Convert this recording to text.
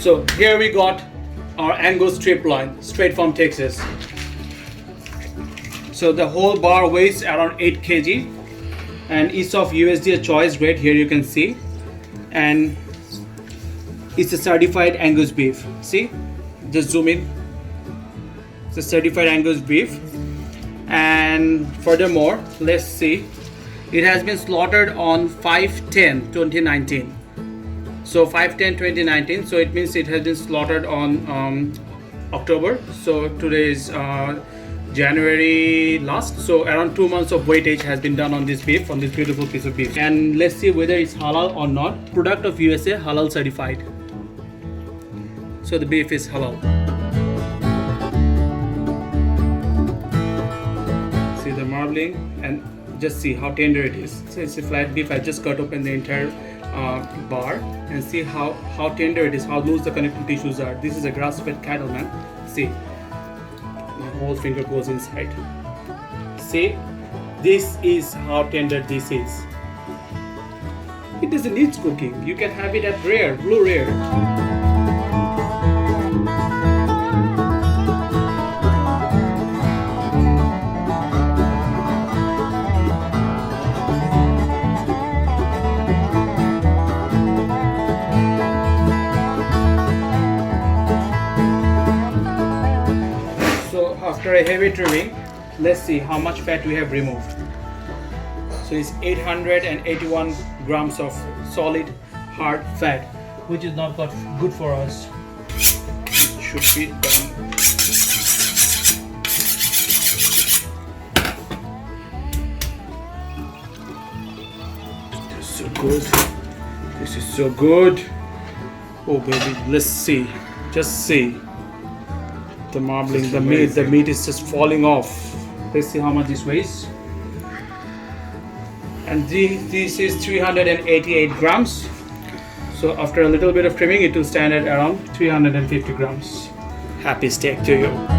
So here we got our Angus Striploin straight from Texas. So the whole bar weighs around 8 kg and it's of USDA choice grade, here you can see, and it's a certified Angus beef. See, just zoom in. It's a certified Angus beef. And furthermore, let's see, it has been slaughtered on 5/10/2019. So 5/10/2019, so it means it has been slaughtered on October. So today is January last, so around 2 months of weightage has been done on this beef, on this beautiful piece of beef. And let's see whether it's halal or not. Product of USA, halal certified. So the beef is halal. See the marbling and just see how tender it is. So it's a flat beef. I just cut open the entire bar and see how tender it is, how loose the connective tissues are. This is a grass-fed cattle, man. See, my whole finger goes inside. See, this is how tender this is. It doesn't need cooking. You can have it at rare, blue rare. After a heavy trimming, let's see how much fat we have removed. So it's 881 grams of solid hard fat, which is not good for us. It should be done. This is so good. This is so good. Oh baby, let's see. Just see. The marbling, the meat is just falling off. Let's see how much this weighs. And this is 388 grams. So after a little bit of trimming, it will stand at around 350 grams. Happy steak to you.